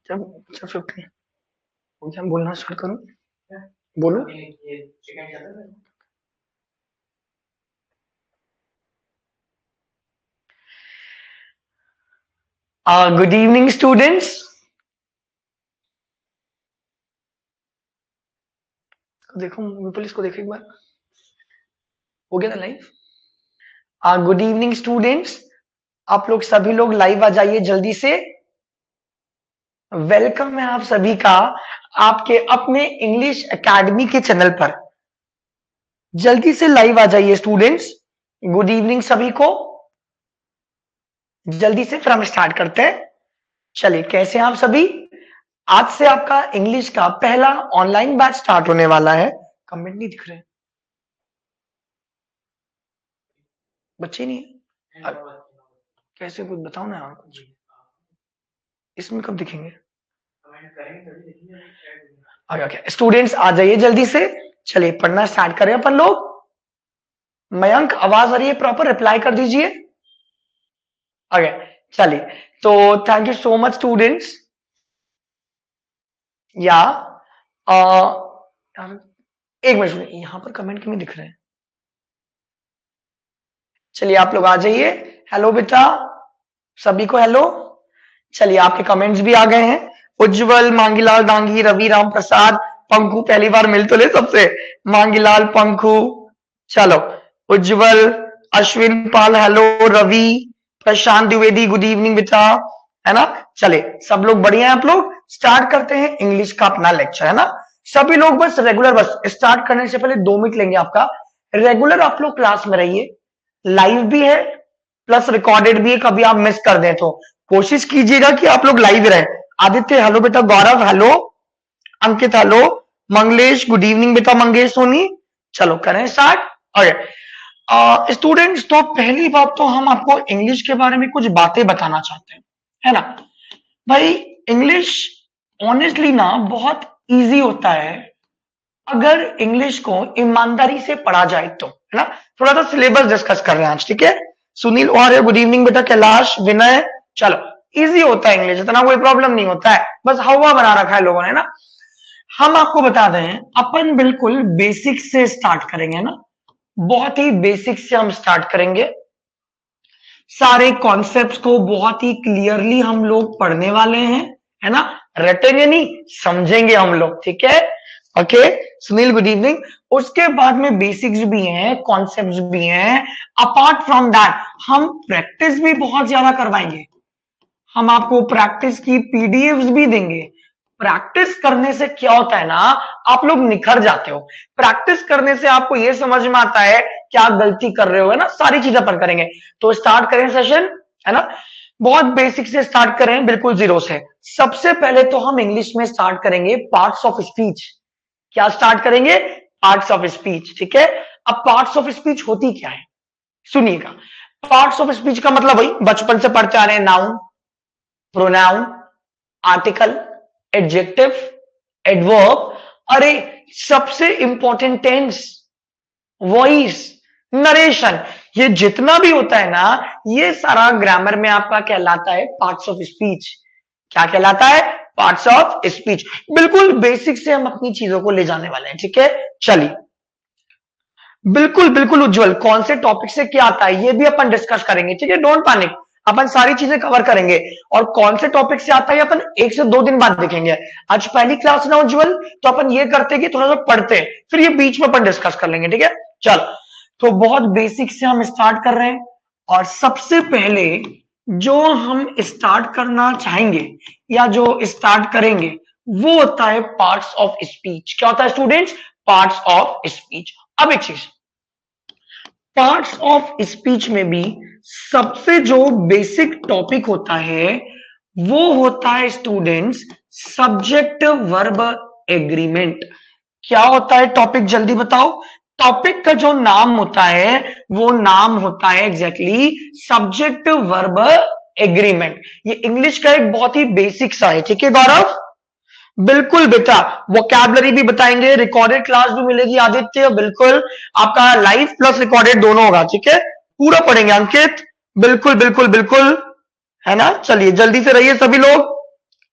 जब 50 हो गया, बोलना स्टार्ट करूं? बोलो। Good evening students. देखो विपुल, इसको देखो एक बार। हो गया ना लाइव? गुड इवनिंग स्टूडेंट्स, आप लोग सभी लोग लाइव आ जाइए जल्दी से। वेलकम है आप सभी का आपके अपने इंग्लिश एकेडमी के चैनल पर। जल्दी से लाइव आ जाइए स्टूडेंट्स। गुड इवनिंग सभी को। जल्दी से फिर हम स्टार्ट करते हैं। चलिए, कैसे हैं आप सभी? आज से आपका इंग्लिश का पहला ऑनलाइन बैच स्टार्ट होने वाला है। कमेंट नहीं दिख रहे, बच्चे नहीं है। कैसे, कुछ बताओ ना यार कुछ। इसमें कब दिखेंगे? ओके, स्टूडेंट्स आ जाइए जल्दी से। चलिए पढ़ना स्टार्ट करें अपन लोग। मयंक, आवाज आ रही है? प्रॉपर रिप्लाई कर दीजिए। ओके, चलिए। तो thank you so much students. या यार, एक मिनट, यहां पर कमेंट क्यों नहीं दिख रहे हैं? चलिए आप लोग आ जाइए। हेलो बेटा, सभी को हेलो। चलिए, आपके कमेंट्स भी आ गए हैं। उज्जवल, मांगीलाल, दांगी, रवि, राम प्रसाद, पंखू, पहली बार मिल तो ले सबसे। मांगीलाल, पंखू, चलो। उज्जवल, अश्विन पाल, हेलो। रवि, प्रशांत द्विवेदी, गुड इवनिंग बेटा, है ना। चले, सब लोग बढ़िया हैं आप लोग। स्टार्ट करते हैं इंग्लिश का अपना लेक्चर, है ना। सभी लोग बस रेगुलर, बस स्टार्ट करने से पहले 2 मिनट लेंगे आपका। रेगुलर आप लोग क्लास में रहिए। लाइव भी है प्लस रिकॉर्डेड भी है, कभी आप मिस कर दें तो कोशिश कीजिएगा कि आप लोग लाइव रहें। आदित्य हेलो बेटा, गौरव हेलो, अंकित हेलो, मंगलेश गुड इवनिंग बेटा, मंगेश सोनी। चलो करें स्टार्ट। ओके स्टूडेंट्स, तो पहली बात तो हम आपको इंग्लिश के बारे में कुछ बातें बताना चाहते हैं, है ना। भाई, इंग्लिश ऑनेस्टली ना बहुत इजी होता है अगर इंग्लिश को ईमानदारी से पढ़ा जाए तो, है ना। थोड़ा सा सिलेबस डिस्कस कर रहे हैं आज, ठीक है। सुनील और गुड इवनिंग बेटा, कैलाश, विनय। चलो, इजी होता है इंग्लिश, इतना कोई प्रॉब्लम नहीं होता है, बस हवा बना रखा है लोगों ने ना। हम आपको बता दें, अपन बिल्कुल बेसिक से स्टार्ट करेंगे ना। बहुत ही बेसिक से हम स्टार्ट करेंगे। सारे कॉन्सेप्ट्स को बहुत ही क्लियरली हम लोग पढ़ने वाले हैं, है ना। रटेंगे नहीं, समझेंगे हम लोग, ठीक है। Okay Sunil, good evening. उसके बाद में बेसिक्स भी हैं, कॉन्सेप्ट्स भी हैं। अपार्ट फ्रॉम दैट हम प्रैक्टिस भी बहुत ज्यादा करवाएंगे। हम आपको प्रैक्टिस की पीडीएफ्स भी देंगे। प्रैक्टिस करने से क्या होता है ना, आप लोग निखर जाते हो। प्रैक्टिस करने से आपको यह समझ में आता है क्या गलती कर रहे हो, है ना। सारी चीजें अपन करेंगे। तो स्टार्ट करें सेशन, है ना। बहुत बेसिक से स्टार्ट करें, बिल्कुल जीरो से। सबसे पहले तो हम इंग्लिश में स्टार्ट करेंगे पार्ट्स ऑफ स्पीच। क्या स्टार्ट करेंगे? पार्ट्स ऑफ स्पीच, ठीक है। अब पार्ट्स ऑफ स्पीच होती क्या है, सुनिएगा। पार्ट्स ऑफ स्पीच का मतलब वही बचपन से पढ़ते आ रहे हैं, noun, pronoun, article, adjective, adverb, अरे सबसे इंपॉर्टेंट टेंस, वॉइस, नरेशन, ये जितना भी होता है ना, ये सारा ग्रामर में आपका कहलाता है पार्ट्स ऑफ स्पीच। क्या कहलाता है? Parts of speech. बिल्कुल बेसिक से हम अपनी चीजों को ले जाने वाले हैं, ठीक है। चलिए, बिल्कुल बिल्कुल उज्जवल, कौन से टॉपिक से क्या आता है ये भी अपन डिस्कस करेंगे, ठीक है। डोंट पैनिक, अपन सारी चीजें कवर करेंगे। और कौन से टॉपिक से आता है अपन 1 से 2 दिन बाद देखेंगे। आज पहली क्लास ना उज्जवल, तो अपन ये करते कि थोड़ा सा पढ़ते हैं, फिर ये बीच में अपन डिस्कस कर लेंगे, ठीक है। चल, तो बहुत बेसिक से हम स्टार्ट कर रहे हैं। और सबसे पहले जो हम स्टार्ट करना चाहेंगे या जो स्टार्ट करेंगे वो होता है पार्ट्स ऑफ स्पीच। क्या होता है स्टूडेंट्स? Parts of speech. अब एक चीज, पार्ट्स ऑफ स्पीच में भी सबसे जो बेसिक टॉपिक होता है वो होता है स्टूडेंट्स सब्जेक्ट वर्ब एग्रीमेंट। क्या होता है टॉपिक, जल्दी बताओ। टॉपिक का जो नाम होता है वो नाम होता है एग्जैक्टली सब्जेक्ट वर्ब एग्रीमेंट। ये इंग्लिश का एक बहुत ही बेसिक सा है, ठीक है गौरव। बिल्कुल बेटा, वोकैबलरी भी बताएंगे, रिकॉर्डेड क्लास भी मिलेगी आदित्य, बिल्कुल। आपका लाइव प्लस रिकॉर्डेड दोनों होगा, ठीक है। पूरा पढ़ेंगे अंकित, बिल्कुल बिल्कुल बिल्कुल, है ना। चलिए जल्दी से रहिए सभी लोग।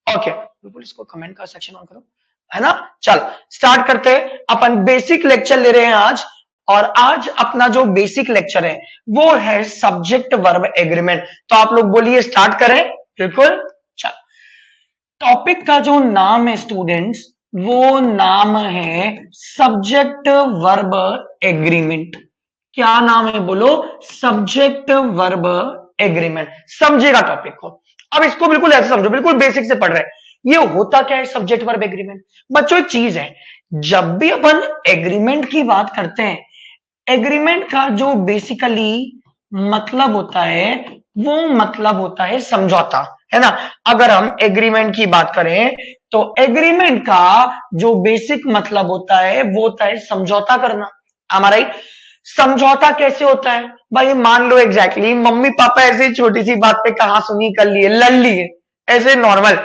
ओके, बिल्कुल इसको कमेंट का सेक्शन ऑन करो, है ना। चल स्टार्ट करते हैं, अपन बेसिक लेक्चर ले रहे हैं आज। और आज अपना जो बेसिक लेक्चर है वो है सब्जेक्ट वर्ब एग्रीमेंट। तो आप लोग बोलिए स्टार्ट करें। बिल्कुल। चल, टॉपिक का जो नाम है स्टूडेंट्स, वो नाम है सब्जेक्ट वर्ब एग्रीमेंट। क्या नाम है बोलो? Subject verb agreement. समझेगा टॉपिक को। अब इसको बिल्कुल ऐसे समझो, बिल्कुल बेसिक से पढ़ रहे हैं। ये होता क्या है सब्जेक्ट वर्ब एग्रीमेंट? बच्चों एक चीज है, जब भी अपन एग्रीमेंट की बात करते हैं, एग्रीमेंट का जो बेसिकली मतलब होता है वो मतलब होता है समझौता, है ना। अगर हम एग्रीमेंट की बात करें तो एग्रीमेंट का जो बेसिक मतलब होता है वो होता है समझौता करना। हमारा ही समझौता कैसे होता है भाई? मान लो एग्जैक्टली मम्मी पापा ऐसे छोटी सी बात पे कहा सुनी कर लिए, लड़ लिए, ऐसे नॉर्मल।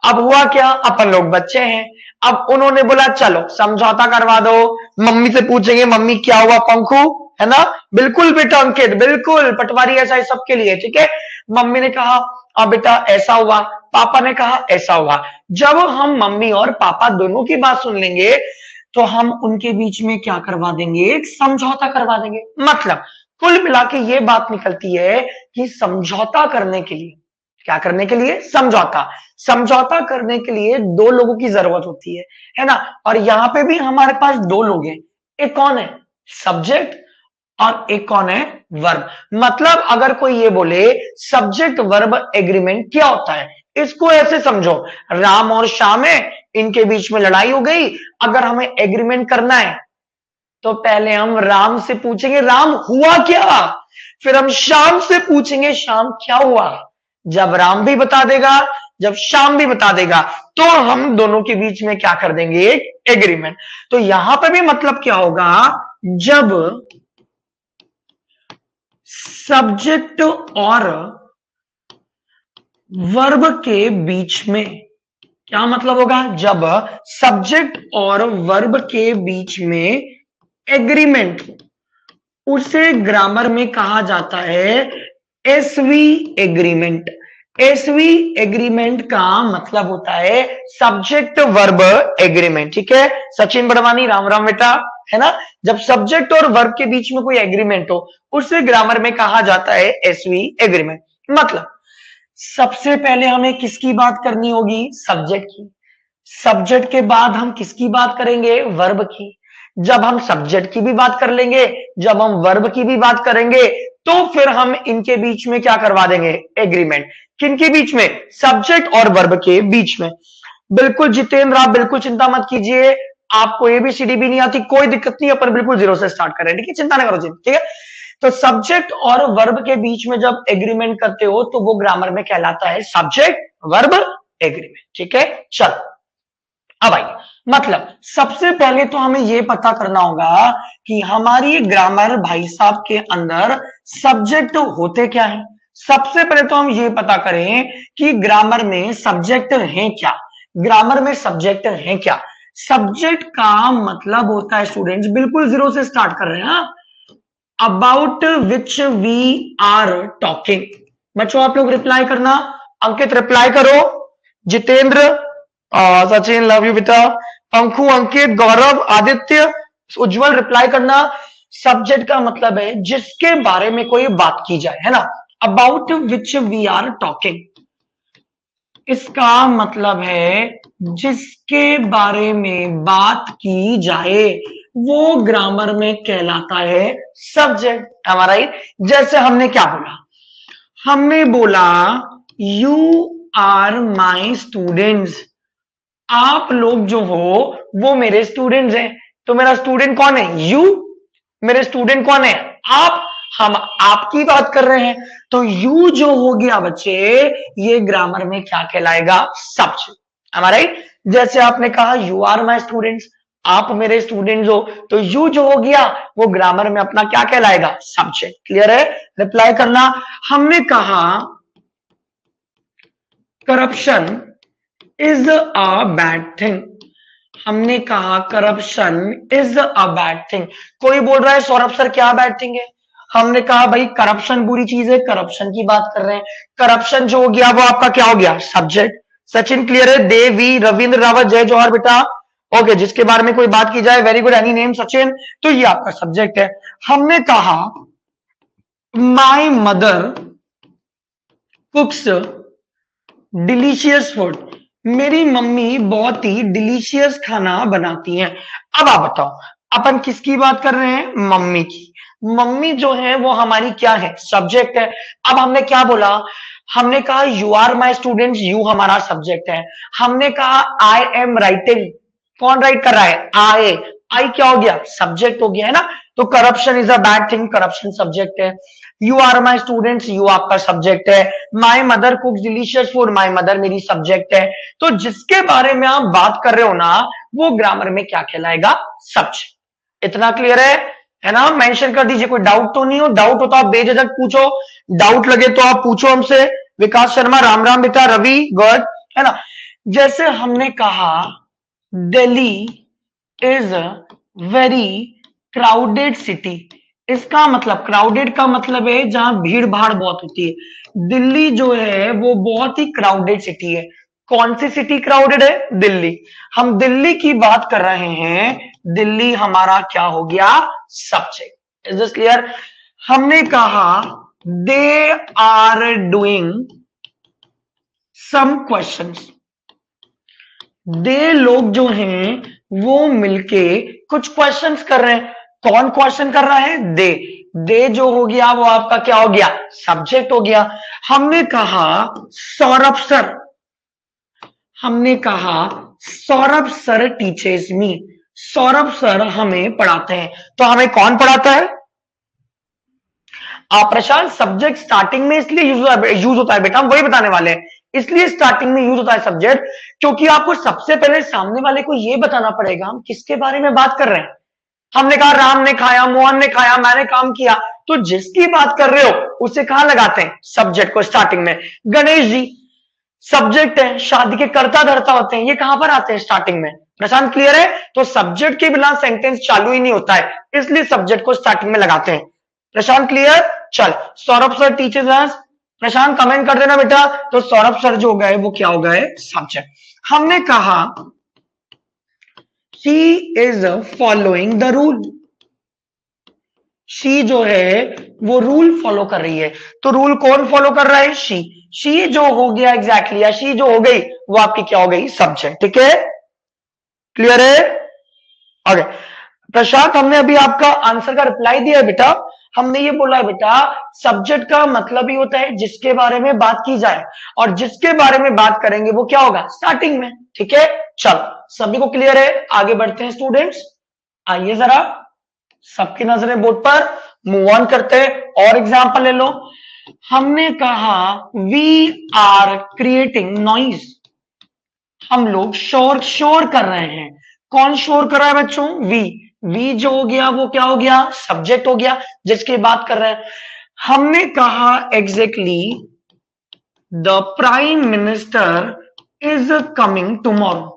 अब हुआ क्या, अपन लोग बच्चे हैं, अब उन्होंने बोला चलो समझौता करवा दो। मम्मी से पूछेंगे मम्मी क्या हुआ पंखू, है ना। बिल्कुल बेटा अंकित, बिल्कुल पटवारी ऐसा है सबके लिए, ठीक है। मम्मी ने कहा अब बेटा ऐसा हुआ, पापा ने कहा ऐसा हुआ। जब हम मम्मी और पापा दोनों की बात सुन लेंगे तो हम उनके बीच में क्या करवा देंगे? एक समझौता करवा देंगे। मतलब कुल मिला के ये बात निकलती है कि समझौता करने के लिए, क्या करने के लिए? समझौता। समझौता करने के लिए दो लोगों की जरूरत होती है ना। और यहां पे भी हमारे पास दो लोग हैं। एक कौन है? सब्जेक्ट, और एक कौन है? वर्ब। मतलब अगर कोई ये बोले सब्जेक्ट वर्ब एग्रीमेंट क्या होता है, इसको ऐसे समझो, राम और श्याम है, इनके बीच में लड़ाई हो गई। अगर हमें एग्रीमेंट करना है तो पहले हम राम से पूछेंगे राम हुआ क्या, फिर हम श्याम से पूछेंगे श्याम क्या हुआ। जब राम भी बता देगा, जब श्याम भी बता देगा, तो हम दोनों के बीच में क्या कर देंगे? एक एग्रीमेंट। तो यहां पर भी मतलब क्या होगा? जब सब्जेक्ट और वर्ब के बीच में, क्या मतलब होगा? जब सब्जेक्ट और वर्ब के बीच में एग्रीमेंट, उसे ग्रामर में कहा जाता है एसवी एग्रीमेंट। एसवी एग्रीमेंट का मतलब होता है सब्जेक्ट वर्ब एग्रीमेंट, ठीक है। सचिन बड़वानी राम राम बेटा, है ना। जब सब्जेक्ट और वर्ब के बीच में कोई एग्रीमेंट हो उसे ग्रामर में कहा जाता है एसवी एग्रीमेंट। मतलब सबसे पहले हमें किसकी बात करनी होगी? सब्जेक्ट की। सब्जेक्ट के बाद हम किसकी बात करेंगे? वर्ब की। जब हम सब्जेक्ट की भी बात कर लेंगे, जब हम वर्ब की भी बात करेंगे, तो फिर हम इनके बीच में क्या करवा देंगे? एग्रीमेंट। किनके बीच में? सब्जेक्ट और वर्ब के बीच में। बिल्कुल जितेंद्र, आप बिल्कुल चिंता मत कीजिए, आपको एबीसीडी भी नहीं आती, कोई दिक्कत नहीं, अपन बिल्कुल जीरो से स्टार्ट करें, ठीक है। चिंता ना करो जी, ठीक है। तो सब्जेक्ट और वर्ब के बीच में जब एग्रीमेंट करते हो तो वो ग्रामर में कहलाता है सब्जेक्ट वर्ब एग्रीमेंट, ठीक है। चल अब आइए, मतलब सबसे पहले तो हमें यह पता करना होगा कि हमारी ग्रामर भाई साहब के अंदर सब्जेक्ट होते क्या है। सबसे पहले तो हम ये पता करें कि ग्रामर में सब्जेक्ट है क्या। ग्रामर में सब्जेक्ट है क्या? सब्जेक्ट का मतलब होता है स्टूडेंट्स, बिल्कुल जीरो से स्टार्ट कर रहे हैं, about which we are talking. बच्चों आप लोग रिप्लाई करना, अंकित रिप्लाई करो, जितेंद्र, सचिन लव यू बेटा, पंखु, अंकित, गौरव, आदित्य, उज्जवल रिप्लाई करना। सब्जेक्ट का मतलब है जिसके बारे में कोई बात की जाए, है ना। About which we are talking, इसका मतलब है जिसके बारे में बात की जाए वो ग्रामर में कहलाता है सब्जेक्ट, हमारा ही। जैसे हमने क्या बोला? हमने बोला यू आर माई स्टूडेंट्स, आप लोग जो हो वो मेरे स्टूडेंट्स हैं। तो मेरा स्टूडेंट कौन है? यू। मेरे स्टूडेंट कौन है? आप। हम आपकी बात कर रहे हैं, तो यू जो हो गया बच्चे, ये ग्रामर में क्या कहलाएगा? सब्जेक्ट, हमारा ही। जैसे आपने कहा यू आर माई स्टूडेंट्स, आप मेरे स्टूडेंट्स हो, तो यू जो हो गया वो ग्रामर में अपना क्या कहलाएगा? सब्जेक्ट। क्लियर है? रिप्लाई करना। हमने कहा corruption is a bad thing, हमने कहा corruption is a bad thing. कोई बोल रहा है सौरभ सर क्या बैड थिंग है? हमने कहा भाई करप्शन बुरी चीज है, करप्शन की बात कर रहे हैं। करप्शन जो हो गया वो आपका क्या हो गया? सब्जेक्ट। सचिन क्लियर है? देवी, रविंद्र रावत, जय जवाहर बेटा। ओके, जिसके बारे में कोई बात की जाए, very good, any name Sachin, तो ये आपका सब्जेक्ट है। हमने कहा माई मदर कुक्स डिलीशियस फूड, मेरी मम्मी बहुत ही डिलीशियस खाना बनाती हैं। अब आप बताओ, अपन किसकी बात कर रहे हैं? मम्मी की। मम्मी जो है वो हमारी क्या है? सब्जेक्ट है। अब हमने क्या बोला? हमने कहा you are my student, you हमारा सब्जेक्ट है। हमने कहा आई एम राइटिंग, कौन राइट कर रहा है? आई। आई क्या हो गया? सब्जेक्ट हो गया है ना। तो corruption is a bad thing, corruption subject है। You are my students, you आपका सब्जेक्ट है। My mother cooks delicious food, my mother मेरी सब्जेक्ट है। तो जिसके बारे में आप बात कर रहे हो ना, वो ग्रामर में क्या कहलाएगा? सब्जेक्ट। इतना क्लियर है ना? मेंशन कर दीजिए, कोई डाउट तो नहीं हो? डाउट हो तो आप बेझिझक पूछो, डाउट लगे तो आप पूछो हमसे। विकास शर्मा, राम राम बेटा। रवि, गुड, है ना? जैसे हमने कहा Delhi is a very crowded city, इसका मतलब, क्राउडेड का मतलब है जहां भीड़ भाड़ बहुत होती है। दिल्ली जो है वो बहुत ही क्राउडेड सिटी है। कौन सी सिटी क्राउडेड है? दिल्ली। हम दिल्ली की बात कर रहे हैं, दिल्ली हमारा क्या हो गया? सब्जेक्ट। Is this clear? हमने कहा they are doing some questions, they लोग जो हैं वो मिलके कुछ क्वेश्चंस कर रहे हैं। कौन क्वेश्चन कर रहा है? दे जो हो गया वो आपका क्या हो गया? सब्जेक्ट हो गया। हमने कहा सौरभ सर, हमने कहा सौरभ सर टीचर्स मी, सौरभ सर हमें पढ़ाते हैं। तो हमें कौन पढ़ाता है? प्रशांत, सब्जेक्ट स्टार्टिंग में इसलिए यूज होता है बेटा, हम वही बताने वाले हैं। इसलिए स्टार्टिंग में यूज होता है सब्जेक्ट, क्योंकि आपको सबसे पहले सामने वाले को यह बताना पड़ेगा हम किसके बारे में बात कर रहे हैं। हमने कहा राम ने खाया, मोहन ने खाया, मैंने काम किया, तो जिसकी बात कर रहे हो उसे कहां लगाते हैं? सब्जेक्ट को स्टार्टिंग में। गणेश जी सब्जेक्ट है, शादी के कर्ता धर्ता होते हैं, ये कहां पर आते हैं? स्टार्टिंग में। प्रशांत क्लियर है? तो सब्जेक्ट के बिना सेंटेंस चालू ही नहीं होता है, इसलिए सब्जेक्ट को स्टार्टिंग में लगाते हैं। प्रशांत क्लियर? चल, सौरभ सर टीचर्स अस, प्रशांत कमेंट कर देना बेटा। तो सौरभ सर जो हो गए वो क्या हो गए? सब्जेक्ट। हमने कहा she is following the rule, she जो है वो रूल फॉलो कर रही है। तो रूल कौन फॉलो कर रहा है? शी जो हो गया एग्जैक्टली, या शी जो हो गई वो आपकी क्या हो गई? सब्जेक्ट। ठीक है, क्लियर है? ओके प्रशांत, हमने अभी आपका आंसर का रिप्लाई दिया है बेटा। हमने ये बोला है बेटा, सब्जेक्ट का मतलब ही होता है जिसके बारे में बात की जाए, और जिसके बारे में बात करेंगे वो क्या होगा? स्टार्टिंग में। ठीक है, चलो सभी को क्लियर है? आगे बढ़ते हैं स्टूडेंट्स, आइए जरा सबकी नजरें बोर्ड पर, मूव ऑन करते हैं और एग्जाम्पल ले लो। हमने कहा वी आर क्रिएटिंग नॉइज, हम लोग शोर शोर कर रहे हैं। कौन शोर कर रहा है बच्चों? वी जो हो गया वो क्या हो गया? सब्जेक्ट हो गया जिसकी बात कर रहे हैं। हमने कहा exactly the prime minister is coming tomorrow,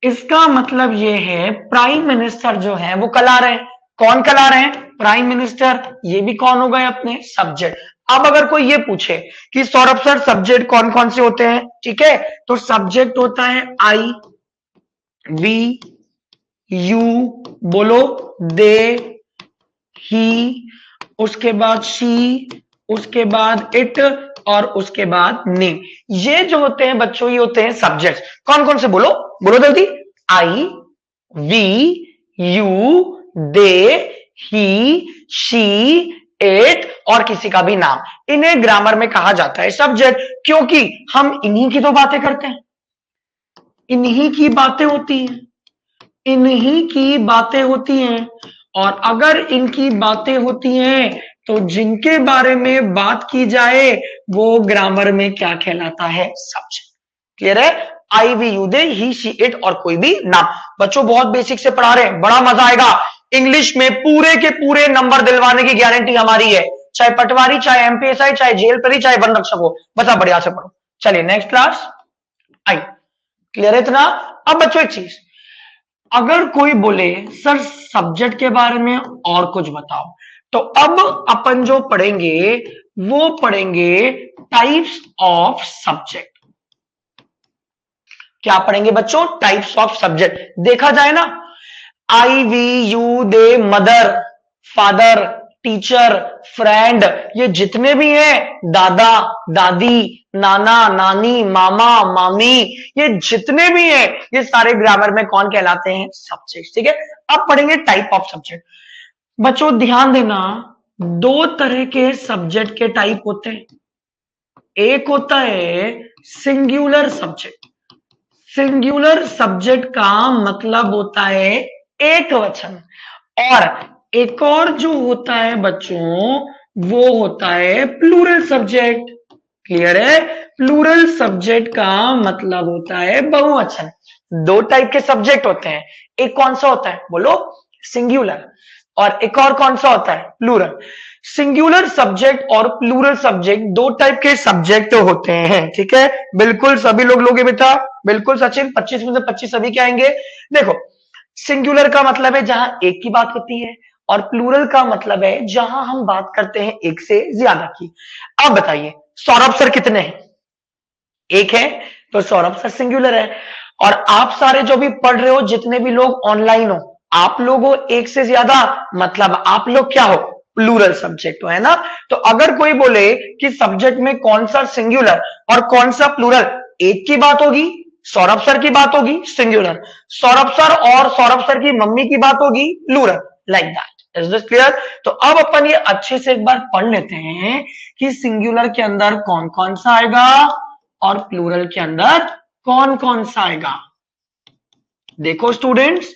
इसका मतलब ये है प्राइम मिनिस्टर जो है वो कल आ रहे हैं। कौन कल आ रहे हैं? Prime minister. ये भी कौन हो गए? अपने सब्जेक्ट। अब अगर कोई ये पूछे कि सौरभ सर सब्जेक्ट कौन कौन से होते हैं, ठीक है, तो सब्जेक्ट होता है आई, वी, यू, बोलो, दे, ही, उसके बाद शी, उसके बाद इट, और उसके बाद नेम। ये जो होते हैं बच्चों, ये होते हैं सब्जेक्ट। कौन कौन से? बोलो बोलो जल्दी। I, we, you, they, he, she, it, और किसी का भी नाम, इन्हें ग्रामर में कहा जाता है सब्जेक्ट, क्योंकि हम इन्हीं की तो बातें करते हैं, इन्हीं की बातें होती हैं, इन्हीं की बातें होती हैं। और अगर इनकी बातें होती हैं तो जिनके बारे में बात की जाए वो ग्रामर में क्या कहलाता है? सब्जेक्ट। क्लियर है? I, we, you, they, he, she, it, और कोई भी नाम। बच्चों बहुत बेसिक से पढ़ा रहे हैं, बड़ा मजा आएगा। इंग्लिश में पूरे के पूरे नंबर दिलवाने की गारंटी हमारी है, चाहे पटवारी, चाहे एमपीएसआई, चाहे जेल परी, चाहे वन रक्षक हो, बस आप बढ़िया से पढ़ो। चलिए नेक्स्ट क्लास आई। क्लियर है इतना? अब बच्चों एक चीज, अगर कोई बोले सर सब्जेक्ट के बारे में और कुछ बताओ, तो अब अपन जो पढ़ेंगे वो पढ़ेंगे टाइप्स ऑफ सब्जेक्ट। क्या पढ़ेंगे बच्चों? Types of subject. देखा जाए ना, I, we, you, they, mother, father, teacher, friend, ये जितने भी हैं, दादा, दादी, नाना, नानी, मामा, मामी, ये जितने भी हैं, ये सारे ग्रामर में कौन कहलाते हैं? सब्जेक्ट। ठीक है, अब पढ़ेंगे टाइप ऑफ सब्जेक्ट। बच्चों ध्यान देना, दो तरह के सब्जेक्ट के टाइप होते हैं। एक होता है सिंगुलर सब्जेक्ट। सिंगुलर सब्जेक्ट का मतलब होता है एक वचन, और एक और जो होता है बच्चों, वो होता है प्लूरल सब्जेक्ट। क्लियर है? प्लूरल सब्जेक्ट का मतलब होता है बहुवचन। दो टाइप के सब्जेक्ट होते हैं, एक कौन सा होता है बोलो? सिंगुलर। और एक और कौन सा होता है? प्लूरल। सिंगुलर सब्जेक्ट और प्लूरल सब्जेक्ट दो टाइप के सब्जेक्ट होते हैं। ठीक है, बिल्कुल सभी लोग लोगे बेटा, बिल्कुल सचिन, 25 में से 25 सभी के आएंगे। देखो, सिंगुलर का मतलब है जहां एक की बात होती है, और प्लूरल का मतलब है जहां हम बात करते हैं एक से ज्यादा की। अब बताइए, सौरभ सर कितने हैं? एक है, तो सौरभ सर सिंगुलर है। और आप सारे जो भी पढ़ रहे हो, जितने भी लोग ऑनलाइन हो, आप लोग हो एक से ज्यादा, मतलब आप लोग क्या हो? प्लूरल सब्जेक्ट हो, है ना? तो अगर कोई बोले कि सब्जेक्ट में कौन सा सिंगुलर और कौन सा प्लूरल, एक की बात होगी, सौरभ सर की बात होगी सिंगुलर, सौरभ सर और सौरभ सर की मम्मी की बात होगी plural, like that. Is this clear? तो अब अपन ये अच्छे से एक बार पढ़ लेते हैं कि सिंगुलर के अंदर कौन कौन सा आएगा और प्लूरल के अंदर कौन कौन सा आएगा। देखो स्टूडेंट्स,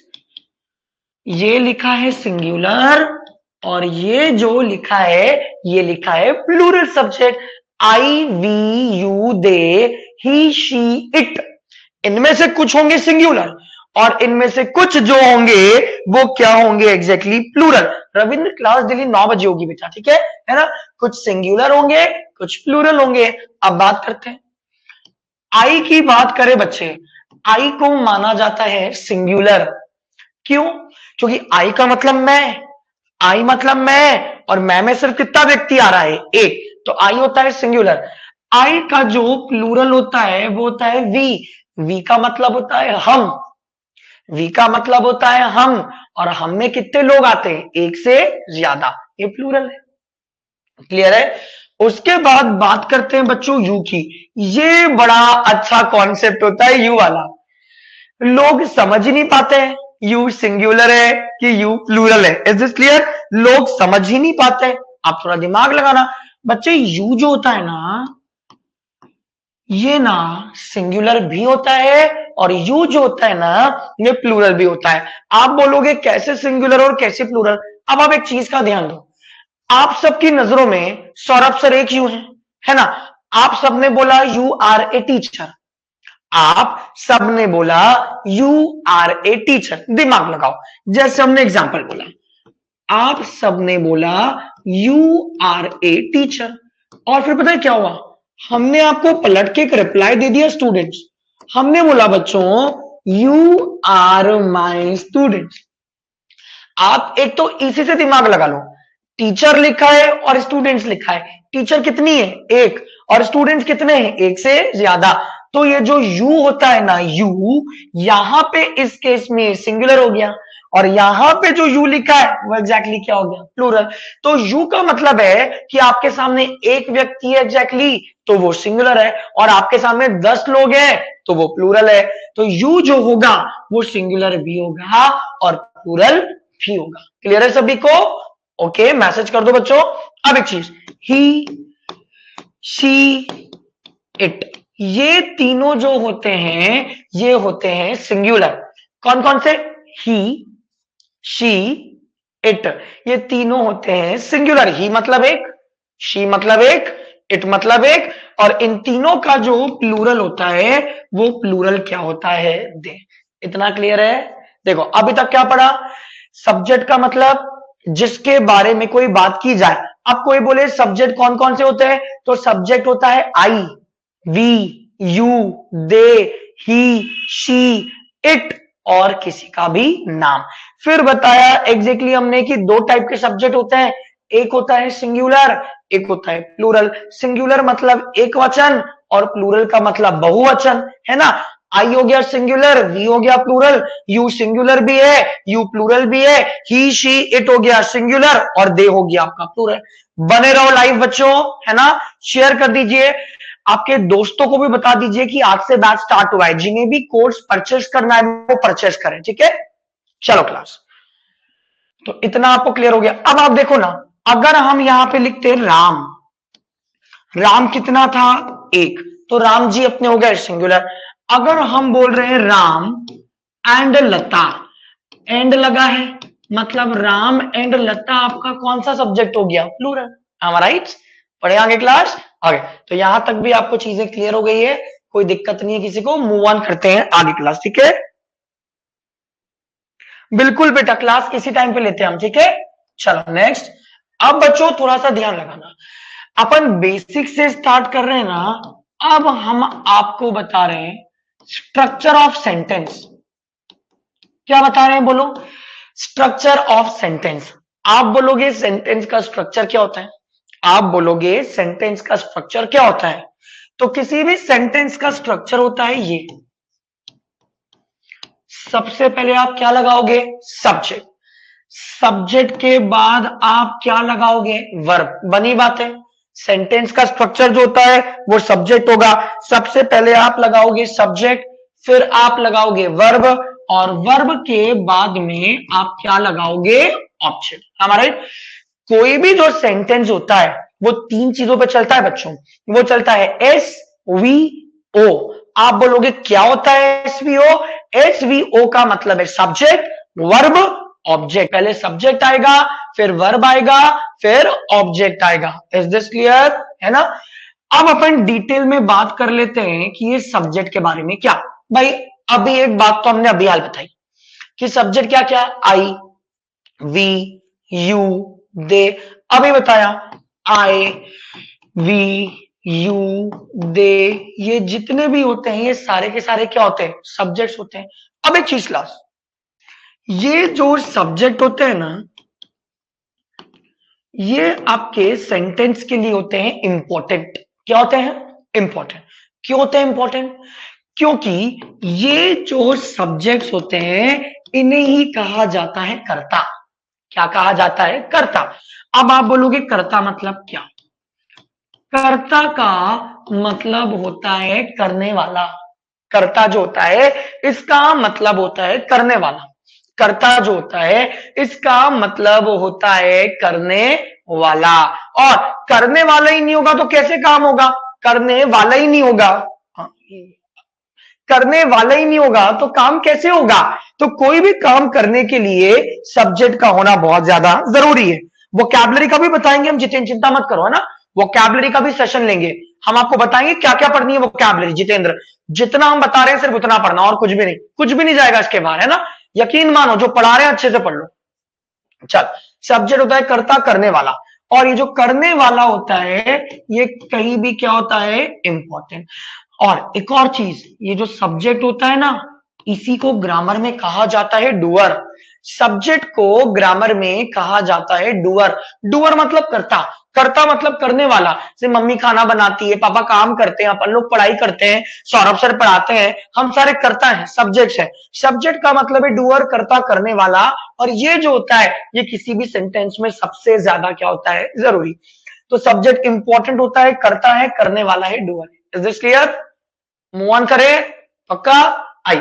ये लिखा है सिंगुलर, और ये जो लिखा है, ये लिखा है plural subject. I, we, you, they, he, she, it, इनमें से कुछ होंगे सिंगुलर, और इनमें से कुछ जो होंगे वो क्या होंगे? Exactly plural. Ravindra class daily 9 बजे होगी बेटा, ठीक है ना? कुछ सिंगुलर होंगे, कुछ प्लूरल होंगे। अब बात करते हैं, आई की बात करें बच्चे, आई को माना जाता है सिंगुलर। क्यों? क्योंकि आई का मतलब मैं, आई मतलब मैं, और मैं में सिर्फ कितना व्यक्ति आ रहा है? एक, तो आई होता है सिंगुलर। आई का जो प्लूरल होता है वो होता है वी। वी का मतलब होता है हम, वी का मतलब होता है हम, और हम में कितने लोग आते हैं? एक से ज्यादा, ये प्लूरल है। क्लियर है? उसके बाद बात करते हैं बच्चों यू की। ये बड़ा अच्छा कॉन्सेप्ट होता है यू वाला, लोग समझ ही नहीं पाते हैं यू सिंगुलर है कि यू प्लूरल है। Is this clear? लोग समझ ही नहीं पाते। आप थोड़ा दिमाग लगाना बच्चे, यू जो होता है ना, ये ना सिंगुलर भी होता है, और यू जो होता है ना, ये प्लूरल भी होता है। आप बोलोगे कैसे सिंगुलर और कैसे प्लूरल? अब आप एक चीज का ध्यान दो, आप सबकी नजरों में सौरभ सर एक यू है ना? आप सबने बोला यू आर ए टीचर, आप सबने बोला यू आर ए टीचर। दिमाग लगाओ, जैसे हमने एग्जांपल बोला, आप सबने बोला यू आर ए टीचर, और फिर पता है क्या हुआ? हमने आपको पलट के एक रिप्लाई दे दिया स्टूडेंट्स। हमने बोला बच्चों यू आर माई स्टूडेंट्स। आप एक तो इसी से दिमाग लगा लो, टीचर लिखा है और स्टूडेंट्स लिखा है, टीचर कितनी है? एक, और स्टूडेंट्स कितने हैं? एक से ज्यादा। तो ये जो यू होता है ना, यू यहां पे इस केस में सिंगुलर हो गया, और यहां पे जो यू लिखा है वो एग्जैक्टली क्या हो गया? प्लूरल। तो यू का मतलब है कि आपके सामने एक व्यक्ति है एग्जैक्टली, तो वो सिंगुलर है, और आपके सामने 10 लोग हैं तो वो प्लूरल है। तो यू जो होगा वो सिंगुलर भी होगा और प्लूरल भी होगा। क्लियर है सभी को? ओके, मैसेज कर दो बच्चों। अब एक चीज, ही, शी, इट, ये तीनों जो होते हैं ये होते हैं सिंगुलर। कौन कौन से? ही, शी, इट, ये तीनों होते हैं सिंगुलर। ही मतलब एक, शी मतलब एक, इट मतलब एक, और इन तीनों का जो प्लूरल होता है वो प्लूरल क्या होता है? दे। इतना क्लियर है? देखो अभी तक क्या पढ़ा? सब्जेक्ट का मतलब जिसके बारे में कोई बात की जाए। अब कोई बोले सब्जेक्ट कौन कौन से होते हैं, तो सब्जेक्ट होता है I, we, you, they, he, she, it, और किसी का भी नाम। फिर बताया एग्जैक्टली हमने कि दो टाइप के सब्जेक्ट होते हैं, एक होता है सिंगुलर, एक होता है प्लूरल। सिंगुलर मतलब एक वचन, और प्लूरल का मतलब बहुवचन, है ना? आई हो गया सिंगुलर, वी हो गया प्लूरल, यू सिंगुलर भी है, यू प्लूरल भी है, ही शी इट हो गया सिंगुलर और दे हो गया आपका प्लूरल। बने रहो लाइव बच्चों, है ना। शेयर कर दीजिए, आपके दोस्तों को भी बता दीजिए कि आज से बैच स्टार्ट हुआ है, जिन्हें भी कोर्स परचेस करना है वो परचेस करें, ठीक है। चलो क्लास, तो इतना आपको क्लियर हो गया। अब आप देखो ना, अगर हम यहां पे लिखते राम, राम कितना था, एक, तो राम जी अपने हो गए सिंगुलर। अगर हम बोल रहे हैं राम एंड लता, एंड लगा है, मतलब राम एंड लता आपका कौन सा सब्जेक्ट हो गया, प्लूरल। राइट, पढ़े आगे क्लास, आगे। तो यहां तक भी आपको चीजें क्लियर हो गई है, कोई दिक्कत नहीं है किसी को। मूव ऑन करते हैं आगे क्लास, ठीक है। बिल्कुल बेटा, क्लास इसी टाइम पे लेते हैं हम, ठीक है। चलो नेक्स्ट। अब बच्चों थोड़ा सा ध्यान लगाना, अपन बेसिक से स्टार्ट कर रहे हैं ना, अब हम आपको बता रहे हैं स्ट्रक्चर ऑफ सेंटेंस। क्या बता रहे हैं, बोलो। Structure of sentence. आप बोलोगे सेंटेंस का स्ट्रक्चर क्या होता है, आप बोलोगे सेंटेंस का स्ट्रक्चर क्या होता है, तो किसी भी सेंटेंस का स्ट्रक्चर होता है ये, सबसे पहले आप क्या लगाओगे, सब्जेक्ट, सब्जेक्ट के बाद आप क्या लगाओगे, वर्ब। बनी बात है, सेंटेंस का स्ट्रक्चर जो होता है वो सब्जेक्ट होगा, सबसे पहले आप लगाओगे सब्जेक्ट, फिर आप लगाओगे वर्ब, और वर्ब के बाद में आप क्या लगाओगे, ऑब्जेक्ट। हमारे कोई भी जो सेंटेंस होता है वो तीन चीजों पे चलता है बच्चों, वो चलता है एस वी ओ। आप बोलोगे क्या होता है S V O, S V O का मतलब है सब्जेक्ट वर्ब ऑब्जेक्ट। पहले सब्जेक्ट आएगा, फिर वर्ब आएगा, फिर ऑब्जेक्ट आएगा। इज दिस क्लियर, है ना। अब अपन डिटेल में बात कर लेते हैं कि ये सब्जेक्ट के बारे में क्या। भाई अभी एक बात तो हमने अभी हाल बताई कि सब्जेक्ट क्या क्या, आई, वी, यू, दे। अभी बताया आई, वी, यू, दे, ये जितने भी होते हैं ये सारे के सारे क्या होते हैं, सब्जेक्ट्स होते हैं। अब एक चीज क्लास, ये जो सब्जेक्ट होते हैं ना, ये आपके सेंटेंस के लिए होते हैं इंपॉर्टेंट। क्या होते हैं, इंपॉर्टेंट। क्यों होते हैं इंपॉर्टेंट, क्योंकि ये जो सब्जेक्ट्स होते हैं इन्हें ही कहा जाता है कर्ता। क्या कहा जाता है, कर्ता। अब आप बोलोगे कर्ता मतलब क्या, कर्ता का मतलब होता है करने वाला। कर्ता जो होता है इसका मतलब होता है करने वाला। कर्ता जो होता है इसका मतलब होता है करने वाला। और करने वाला ही नहीं होगा तो कैसे काम होगा, करने वाला ही नहीं होगा, करने वाला ही नहीं होगा तो काम कैसे होगा। तो कोई भी काम करने के लिए सब्जेक्ट का होना बहुत ज्यादा जरूरी है। वोकैबुलरी का भी बताएंगे हम, जितेंद्र चिंता मत करो, है ना। वोकैबुलरी का भी सेशन लेंगे, हम आपको बताएंगे क्या क्या पढ़नी है वोकैबुलरी। जितेंद्र जितना हम बता रहे हैं सिर्फ उतना पढ़ना, और कुछ भी नहीं, कुछ भी नहीं जाएगा इसके बाहर, है ना। यकीन मानो, जो पढ़ा रहे हैं अच्छे से पढ़ लो। चल, सब्जेक्ट होता है कर्ता, करने वाला, और ये जो करने वाला होता है ये कहीं भी क्या होता है, इंपॉर्टेंट। और एक और चीज, ये जो सब्जेक्ट होता है ना, इसी को ग्रामर में कहा जाता है डूअर। सब्जेक्ट को ग्रामर में कहा जाता है डूअर। डूअर मतलब करता, करता मतलब करने वाला। जैसे मम्मी खाना बनाती है, पापा काम करते हैं, अपन लोग पढ़ाई करते हैं, सौरभ सर पढ़ाते हैं, हम सारे करता हैं, सब्जेक्ट है। सब्जेक्ट का मतलब है डूअर, करता, करने वाला। और ये जो होता है ये किसी भी सेंटेंस में सबसे ज्यादा क्या होता है, जरूरी। तो सब्जेक्ट इंपॉर्टेंट होता है, करता है, करने वाला है, doer. Is this clear, move on करें, पक्का। आई,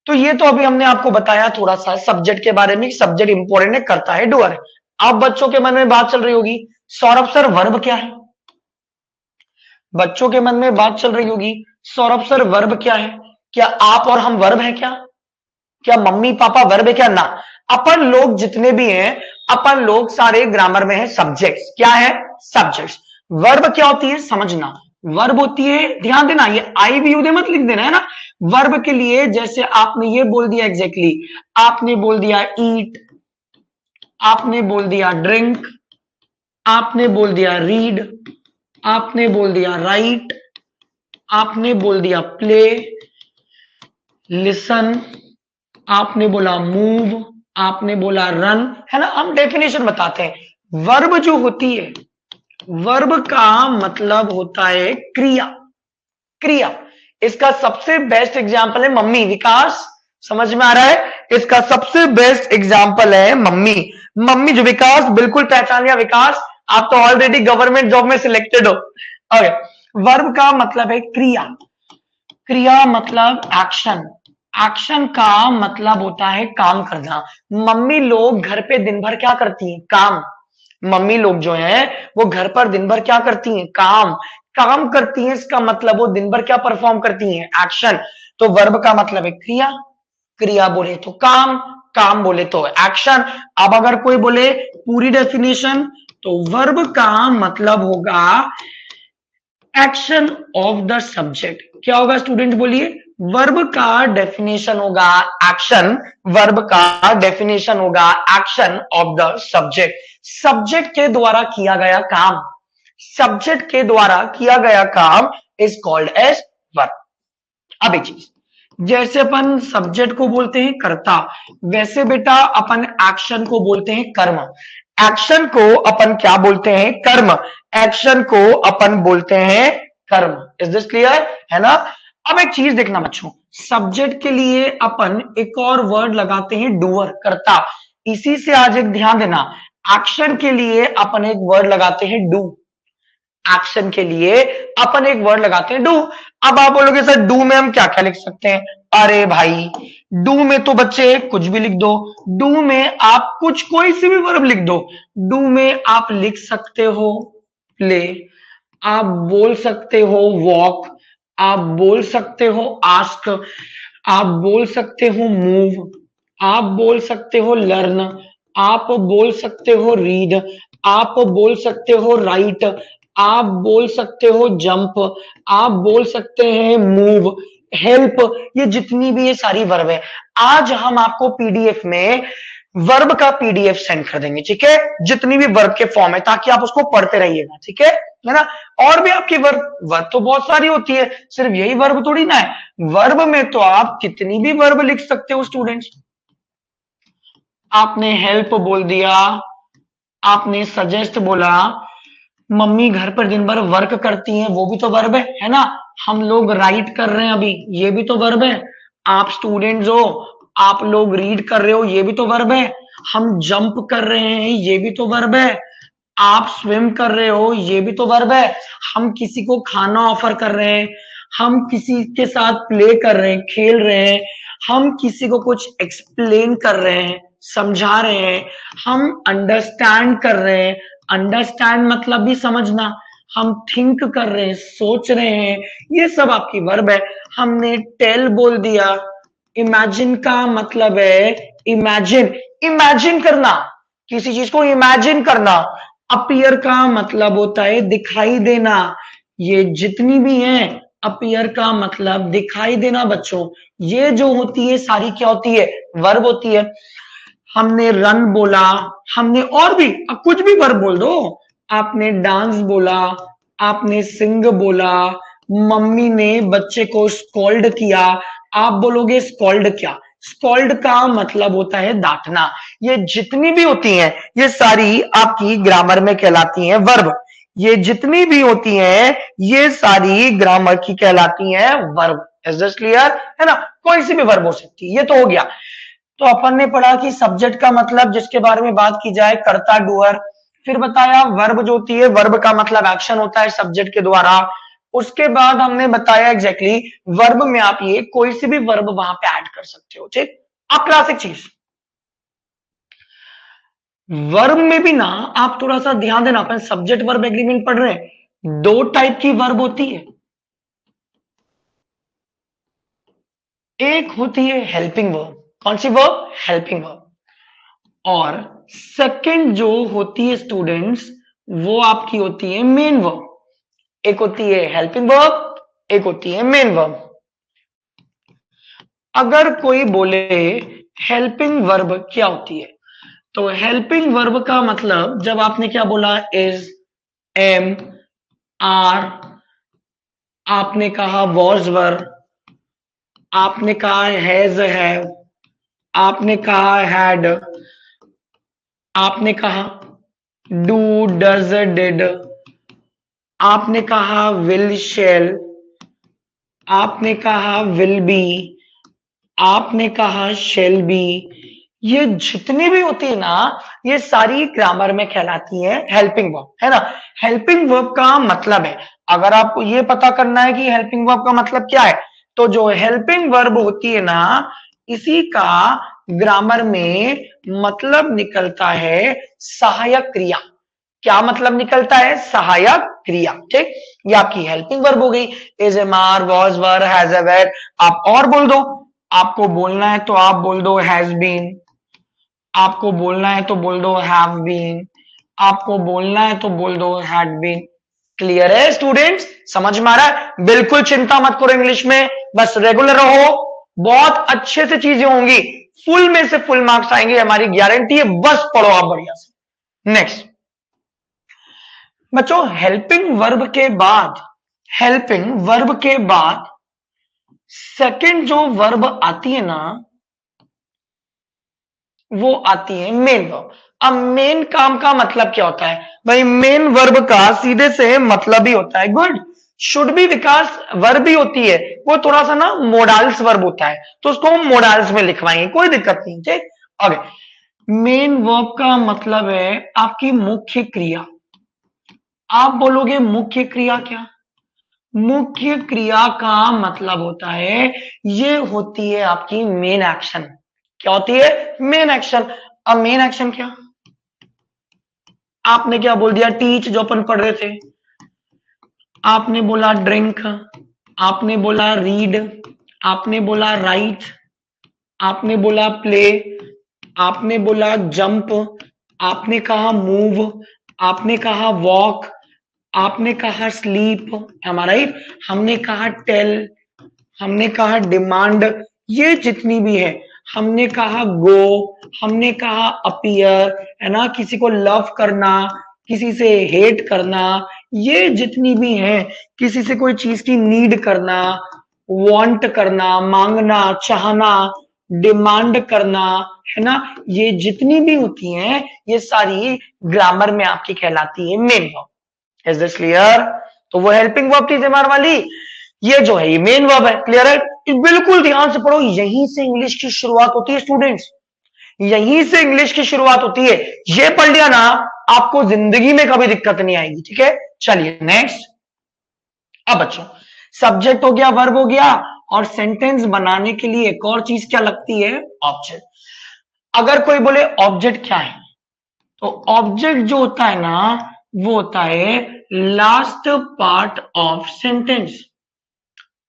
तो ये तो अभी हमने आपको बताया थोड़ा सा सब्जेक्ट के बारे में, सब्जेक्ट इंपॉर्टेंट है, करता है, डूअर है। अब बच्चों के मन में बात चल रही होगी, सौरभ सर वर्ब क्या है। बच्चों के मन में बात चल रही होगी, सौरभ सर वर्ब क्या है, क्या आप और हम वर्ब है क्या, क्या मम्मी पापा वर्ब है क्या, ना। अपन लोग जितने भी हैं, अपन लोग सारे ग्रामर में है सब्जेक्ट्स। क्या है, सब्जेक्ट्स। वर्ब क्या होती है समझना, वर्ब होती है, ध्यान देना, ये आई भी उधे मत लिख देना, है ना। वर्ब के लिए जैसे आपने ये बोल दिया एग्जैक्टली, आपने बोल दिया ईट, आपने बोल दिया ड्रिंक, आपने बोल दिया रीड, आपने बोल दिया राइट, आपने बोल दिया प्ले, लिसन, आपने बोला मूव, आपने बोला रन, है ना। हम डेफिनेशन बताते हैं। वर्ब जो होती है, वर्ब का मतलब होता है क्रिया, क्रिया। इसका सबसे बेस्ट एग्जाम्पल है मम्मी। विकास समझ में आ रहा है? इसका सबसे बेस्ट एग्जाम्पल है मम्मी। मम्मी जो, विकास बिल्कुल पहचान लिया। विकास आप तो ऑलरेडी गवर्नमेंट जॉब में सिलेक्टेड हो। ओके, वर्ब का मतलब है क्रिया। क्रिया मतलब एक्शन। एक्शन का मतलब होता है काम करना। मम्मी लोग घर पे दिन भर क्या करती हैं? काम। मम्मी लोग जो हैं वो घर पर दिन भर क्या करती हैं? काम। काम करती हैं, इसका मतलब वो दिन भर क्या परफॉर्म करती हैं? एक्शन। तो वर्ब का मतलब है क्रिया। क्रिया बोले तो काम, काम बोले तो एक्शन। अब अगर कोई बोले पूरी डेफिनेशन, तो वर्ब का मतलब होगा एक्शन ऑफ द सब्जेक्ट। क्या होगा स्टूडेंट बोलिए? वर्ब का डेफिनेशन होगा एक्शन। वर्ब का डेफिनेशन होगा action of the subject. Subject के द्वारा किया गया काम, सब्जेक्ट के द्वारा किया गया काम इज कॉल्ड एज वर्ब। अब एक चीज, जैसे अपन सब्जेक्ट को बोलते हैं कर्ता, वैसे बेटा अपन एक्शन को बोलते हैं कर्म। एक्शन को अपन क्या बोलते हैं? कर्म। एक्शन को अपन बोलते हैं कर्म। Is this clear? है ना? अब एक चीज देखना बच्चों, सब्जेक्ट के लिए अपन एक और वर्ड लगाते हैं डूअर, कर्ता। इसी से आज एक ध्यान देना, एक्शन के लिए अपन एक वर्ड लगाते हैं डू। एक्शन के लिए अपन एक वर्ड लगाते हैं डू। अब आप बोलोगे सर डू में हम क्या क्या लिख सकते हैं? अरे भाई, डू में तो बच्चे कुछ भी लिख दो। डू में आप कुछ कोई सी भी वर्ब लिख दो। डू में आप लिख सकते हो प्ले, आप बोल सकते हो वॉक, आप बोल सकते हो आस्क, आप बोल सकते हो मूव, आप बोल सकते हो लर्न, आप बोल सकते हो रीड, आप बोल सकते हो राइट, आप बोल सकते हो जंप, आप बोल सकते हैं मूव, हेल्प। ये जितनी भी ये सारी वर्ब है, आज हम आपको पीडीएफ में वर्ब का पीडीएफ सेंड कर देंगे, ठीक है? जितनी भी वर्ब के फॉर्म है, ताकि आप उसको पढ़ते रहिएगा, ठीक है ना? और भी आपकी वर्ब वर्ब तो बहुत सारी होती है, सिर्फ यही वर्ब थोड़ी ना है। वर्ब में तो आप कितनी भी वर्ब लिख सकते हो स्टूडेंट्स। आपने हेल्प बोल दिया, आपने सजेस्ट बोला, मम्मी घर पर दिन भर वर्क करती हैं, वो भी तो वर्ब है ना? हम लोग राइट कर रहे हैं अभी, ये भी तो वर्ब है। आप स्टूडेंट्स हो, आप लोग रीड कर रहे हो, ये भी तो वर्ब है। हम जंप कर रहे हैं, ये भी तो वर्ब है। आप स्विम कर रहे हो, ये भी तो वर्ब है। हम किसी को खाना ऑफर कर रहे हैं, हम किसी के साथ प्ले कर रहे हैं, खेल रहे हैं, हम किसी को कुछ एक्सप्लेन कर रहे हैं, समझा रहे हैं, हम अंडरस्टैंड कर रहे हैं। अंडरस्टैंड मतलब भी समझना। हम थिंक कर रहे हैं, सोच रहे हैं, ये सब आपकी वर्ब है। हमने टेल बोल दिया। इमेजिन का मतलब है इमेजिन, इमेजिन करना, किसी चीज को इमेजिन करना। अपीयर का मतलब होता है दिखाई देना। ये जितनी भी हैं, अपीयर का मतलब दिखाई देना बच्चों। ये जो होती है सारी क्या होती है? वर्ब होती है। हमने रन बोला, हमने और भी अब कुछ भी वर्ब बोल दो। आपने डांस बोला, आपने सिंग बोला, मम्मी ने बच्चे को स्कॉल्ड किया। आप बोलोगे स्कॉल्ड क्या? स्कॉल्ड का मतलब होता है डांटना। ये जितनी भी होती हैं, ये सारी आपकी ग्रामर में कहलाती हैं वर्ब। ये जितनी भी होती हैं, ये सारी ग्रामर की कहलाती हैं वर्ब। Is this clear? है ना? कोई सी भी वर्ब हो सकती है। ये तो हो गया। तो अपन ने पढ़ा कि सब्जेक्ट का मतलब, जिसके बारे में बात की जाए, कर्ता डूअर। फिर बताया वर्ब जो होती है, वर्ब का मतलब एक्शन होता है सब्जेक्ट के द्वारा। उसके बाद हमने बताया एग्जैक्टली वर्ब में आप ये कोई सी भी वर्ब वहां पे ऐड कर सकते हो, ठीक? अब क्लासिक चीज, वर्ब में भी ना आप थोड़ा सा ध्यान देना। अपन सब्जेक्ट वर्ब एग्रीमेंट पढ़ रहे हैं, दो टाइप की वर्ब होती है। एक होती है हेल्पिंग वर्ब। कौन सी वर्ब? Helping verb. और सेकंड जो होती है स्टूडेंट्स, वो आपकी होती है मेन वर्ब। एक होती है हेल्पिंग वर्ब, एक होती है मेन वर्ब। अगर कोई बोले हेल्पिंग वर्ब क्या होती है, तो हेल्पिंग वर्ब का मतलब, जब आपने क्या बोला, इज, एम, आर, आपने कहा वॉज वर, आपने कहा हैज हैव, आपने कहा हैड, आपने कहा डू डज डिड, आपने कहा विल शेल, आपने कहा विल बी, आपने कहा शेल बी, ये जितनी भी होती है ना, ये सारी ग्रामर में कहलाती है हेल्पिंग वर्ब, है ना। हेल्पिंग वर्ब का मतलब है, अगर आपको ये पता करना है कि हेल्पिंग वर्ब का मतलब क्या है, तो जो हेल्पिंग वर्ब होती है ना, इसी का ग्रामर में मतलब निकलता है सहायक क्रिया। क्या मतलब निकलता है? सहायक क्रिया। ठीक, ये आपकी हेल्पिंग वर्ब हो गई। Is, am, are, was, were, has, have. आप और बोल दो, आपको बोलना है तो आप बोल दो हैज बीन, आपको बोलना है तो बोल दो हैव बीन, आपको बोलना है तो बोल दो हैड बीन। क्लियर है स्टूडेंट्स? समझ में आ रहा है? बिल्कुल चिंता मत करो इंग्लिश में, बस रेगुलर रहो, बहुत अच्छे से चीजें होंगी, फुल में से फुल मार्क्स आएंगे, हमारी गारंटी है। बस पढ़ो आप बढ़िया से। नेक्स्ट बच्चों, हेल्पिंग वर्ब के बाद सेकंड जो वर्ब आती है ना, वो आती है मेन वर्ब। अब मेन काम का मतलब क्या होता है भाई? मेन वर्ब का सीधे से मतलब ही होता है गुड, शुड भी, विकास वर्ब ही होती है, वो थोड़ा सा ना मोडाल्स वर्ब होता है, तो उसको हम मोडाल्स में लिखवाएंगे, कोई दिक्कत नहीं। ठीक, ओके। मेन वर्ब का मतलब है आपकी मुख्य क्रिया। आप बोलोगे मुख्य क्रिया क्या? मुख्य क्रिया का मतलब होता है, ये होती है आपकी मेन एक्शन। क्या होती है? Main action. अब मेन एक्शन क्या? आपने क्या बोल दिया? टीच, जो अपन पढ़ रहे थे। आपने बोला ड्रिंक, आपने बोला रीड, आपने बोला राइट, आपने बोला प्ले, आपने बोला जंप, आपने कहा मूव, आपने कहा वॉक, आपने कहा स्लीप, हमारा राइट, हमने कहा टेल, हमने कहा डिमांड, ये जितनी भी है, हमने कहा गो, हमने कहा अपीयर, है ना, किसी को लव करना, किसी से हेट करना, ये जितनी भी है, किसी से कोई चीज की नीड करना, वांट करना, मांगना, चाहना, डिमांड करना, है ना, ये जितनी भी होती हैं, ये सारी ग्रामर में आपकी कहलाती है main verb. Is this clear? तो वो हेल्पिंग वर्ब थी हमारे वाली, ये जो है ये मेन वर्ब है। क्लियर है? बिल्कुल ध्यान से पढ़ो, यहीं से इंग्लिश की शुरुआत होती है स्टूडेंट्स, यहीं से इंग्लिश की शुरुआत होती है। ये पढ़ लिया ना, आपको जिंदगी में कभी दिक्कत नहीं आएगी। ठीक है, चलिए नेक्स्ट। अब बच्चों, सब्जेक्ट हो गया, वर्ब हो गया, और सेंटेंस बनाने के लिए एक और चीज क्या लगती है? ऑब्जेक्ट। अगर कोई बोले ऑब्जेक्ट क्या है, तो ऑब्जेक्ट जो होता है ना, वो होता है last part of sentence.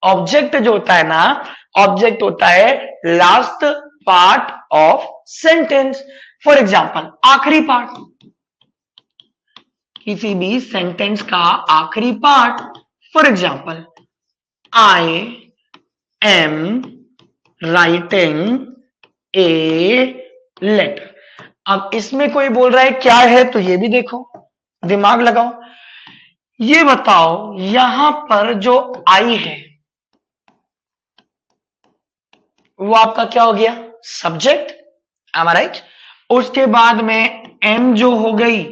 Object जो होता है ना, ऑब्जेक्ट होता है last part of sentence. For example, आखिरी पार्ट, किसी भी सेंटेंस का आखिरी part. For example, I am writing a letter. अब इसमें कोई बोल रहा है क्या है, तो ये भी देखो, दिमाग लगाओ, ये बताओ यहां पर जो आई है वो आपका क्या हो गया? सब्जेक्ट, एम आई राइट? उसके बाद में एम जो हो गई,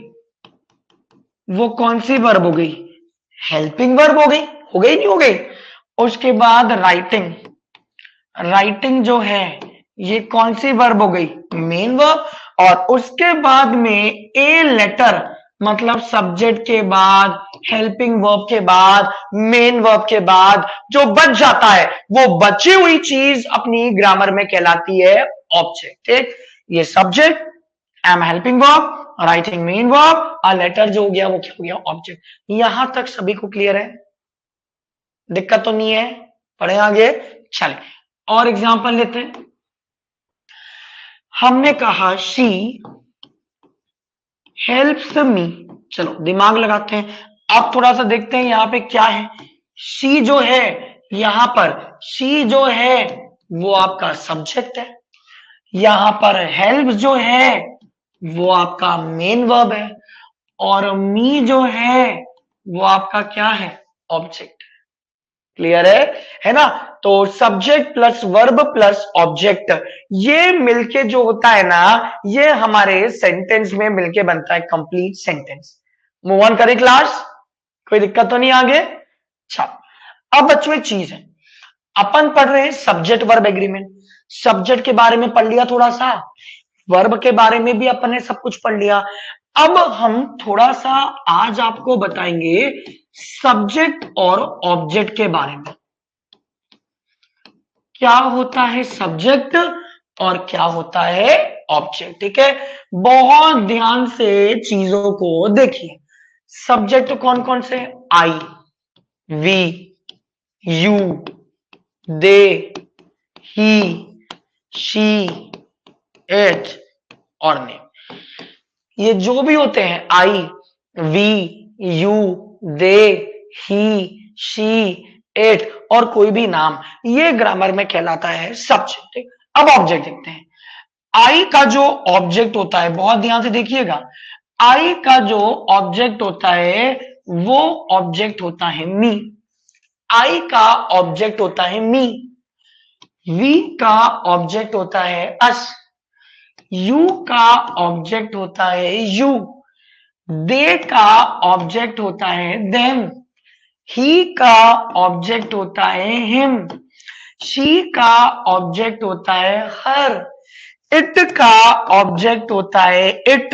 वो कौन सी वर्ब हो गई? हेल्पिंग वर्ब हो गई। हो गई नहीं हो गई? उसके बाद राइटिंग, राइटिंग जो है ये कौन सी वर्ब हो गई? Main verb. और उसके बाद में ए लेटर, मतलब सब्जेक्ट के बाद, हेल्पिंग वर्ब के बाद, मेन वर्ब के बाद जो बच जाता है, वो बची हुई चीज अपनी ग्रामर में कहलाती है ऑब्जेक्ट। ठीक, ये subject, am helping verb, writing main verb, और लेटर जो हो गया वो क्या हो गया? ऑब्जेक्ट। यहां तक सभी को क्लियर है? दिक्कत तो नहीं है? पढ़े आगे, चले और एग्जांपल लेते हैं। हमने कहा शी हेल्प्स मी, चलो दिमाग लगाते हैं, अब थोड़ा सा देखते हैं यहां पे क्या है। शी जो है, यहां पर शी जो है वो आपका सब्जेक्ट है, यहां पर हेल्प जो है वो आपका मेन वर्ब है, और मी जो है वो आपका क्या है? ऑब्जेक्ट। क्लियर है ना? तो subject plus verb plus object, ये मिलके जो होता है ना, ये हमारे सेंटेंस में मिलके बनता है कंप्लीट सेंटेंस। मूव ऑन करें क्लास, कोई दिक्कत तो नहीं आगे? अच्छा, अब बच्चों एक चीज है, अपन पढ़ रहे हैं सब्जेक्ट वर्ब एग्रीमेंट। सब्जेक्ट के बारे में पढ़ लिया थोड़ा सा, वर्ब के बारे में भी अपन ने सब कुछ पढ़ लिया। अब हम थोड़ा सा आज आपको बताएंगे सब्जेक्ट और ऑब्जेक्ट के बारे में। क्या होता है सब्जेक्ट और क्या होता है ऑब्जेक्ट, ठीक है। बहुत ध्यान से चीजों को देखिए। सब्जेक्ट कौन कौन से? I, we, you, they, he, she, it और नेम। ये जो भी होते हैं, I, we, you, they, he, she, it और कोई भी नाम, ये ग्रामर में कहलाता है सब्जेक्ट। अब ऑब्जेक्ट देखते हैं। आई का जो ऑब्जेक्ट होता है, बहुत ध्यान से देखिएगा, आई का जो ऑब्जेक्ट होता है वो ऑब्जेक्ट होता है मी। आई का ऑब्जेक्ट होता है मी। वी का ऑब्जेक्ट होता है अस। यू का ऑब्जेक्ट होता है यू। दे का ऑब्जेक्ट होता है देम। ही का ऑब्जेक्ट होता है हिम। शी का ऑब्जेक्ट होता है हर। इट का ऑब्जेक्ट होता है इट।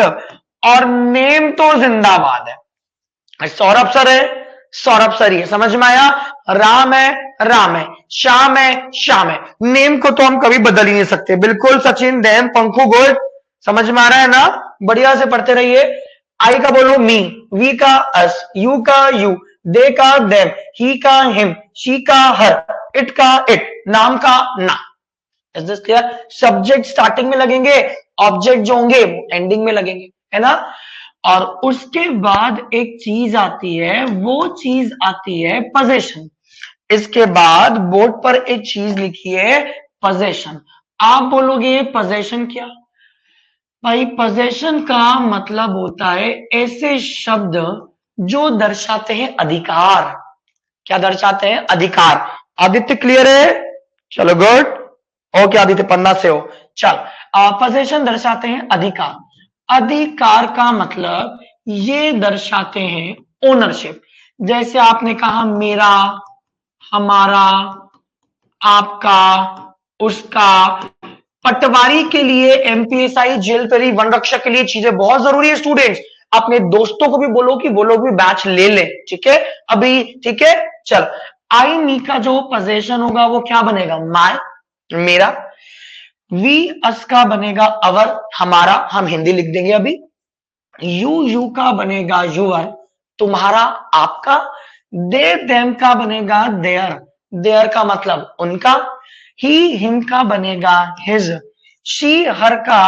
और नेम तो जिंदाबाद है। सौरभ सर है, सौरभ सर ही है, समझ में आया। राम है, राम है। श्याम है, श्याम है। नेम को तो हम कभी बदल ही नहीं सकते। बिल्कुल सचिन, देम, पंखु, गुड। समझ में आ रहा है ना? बढ़िया से पढ़ते रहिए। आई का बोलो मी, वी का अस, यू का यू, दे का देम, ही का हिम, शी का हर, इट का इट, नाम का ना। Is this clear? Subject starting में लगेंगे, ऑब्जेक्ट जो होंगे वो एंडिंग में लगेंगे, है ना। और उसके बाद एक चीज आती है, वो चीज आती है पोजीशन। इसके बाद बोर्ड पर एक चीज लिखी है पोजीशन। आप बोलोगे पोजीशन क्या? भाई पोजीशन का मतलब होता है ऐसे शब्द जो दर्शाते हैं अधिकार। क्या दर्शाते हैं? अधिकार। आदित्य क्लियर है? चलो गुड। ओके आदित्य, पन्ना से हो। चल, पोजीशन दर्शाते हैं अधिकार। अधिकार का मतलब ये दर्शाते हैं ओनरशिप। जैसे आपने कहा मेरा, हमारा, आपका, उसका। पटवारी के लिए, एमपीएसआई, जेल पेरी, वन रक्षक के लिए चीजें बहुत जरूरी है स्टूडेंट्स। अपने दोस्तों को भी बोलो कि वो लोग भी बैच ले लें, ठीक है अभी, ठीक है। चल, आई मी का जो पोजीशन होगा वो क्या बनेगा? माय, मेरा। वी अस का बनेगा अवर, हमारा, हम हिंदी लिख देंगे अभी। यू का बनेगा यूअर, तुम्हारा, आपका। दे देम का बनेगा देयर, देयर का मतलब उनका। ही हिम का बनेगा हिज। शी हर का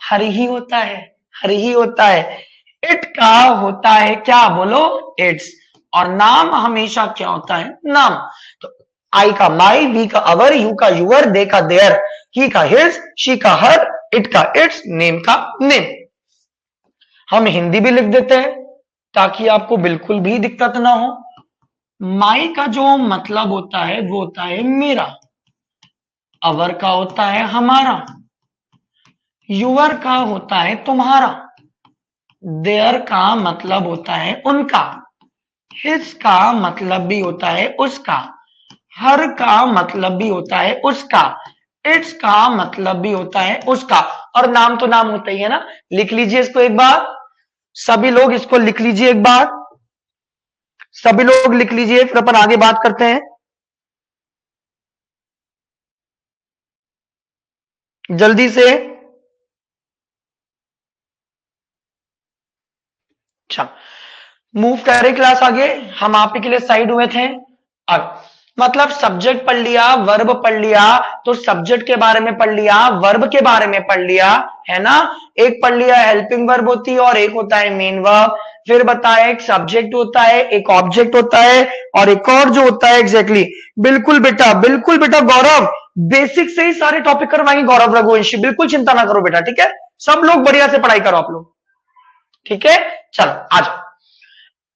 हर ही होता है, हर ही होता है। इट का होता है क्या? बोलो इट्स। और नाम हमेशा क्या होता है? नाम। तो आई का माई, वी का अवर, यू का यूअर, दे का देयर, ही का हिज, शी का हर, इट का इट्स, नेम का नेम। हम हिंदी भी लिख देते हैं ताकि आपको बिल्कुल भी दिक्कत ना हो। माई का जो मतलब होता है वो होता है मेरा। अवर का होता है हमारा। यूअर का होता है तुम्हारा। देयर का मतलब होता है उनका। हिज का मतलब भी होता है उसका। हर का मतलब भी होता है उसका। इट्स का मतलब भी होता है उसका। और नाम तो नाम होता ही है ना। लिख लीजिए इसको एक बार, सभी लोग इसको लिख लीजिए एक बार, सभी लोग लिख लीजिए, फिर अपन आगे बात करते हैं जल्दी से। अच्छा, मूव करें क्लास आगे, हम आप ही के लिए साइड हुए थे। अब मतलब सब्जेक्ट पढ़ लिया, वर्ब पढ़ लिया, तो सब्जेक्ट के बारे में पढ़ लिया, वर्ब के बारे में पढ़ लिया, है ना। एक पढ़ लिया हेल्पिंग वर्ब होती है और एक होता है मेन वर्ब। फिर बताया एक सब्जेक्ट होता है, एक ऑब्जेक्ट होता है और एक और जो होता है एग्जैक्टली बिल्कुल बेटा, बिल्कुल बेटा गौरव, बेसिक से ही सारे टॉपिक करवाएंगे गौरव रघुवंशी, बिल्कुल चिंता ना करो बेटा, ठीक है। सब लोग बढ़िया से पढ़ाई करो आप लोग, ठीक है। चलो आ जाओ।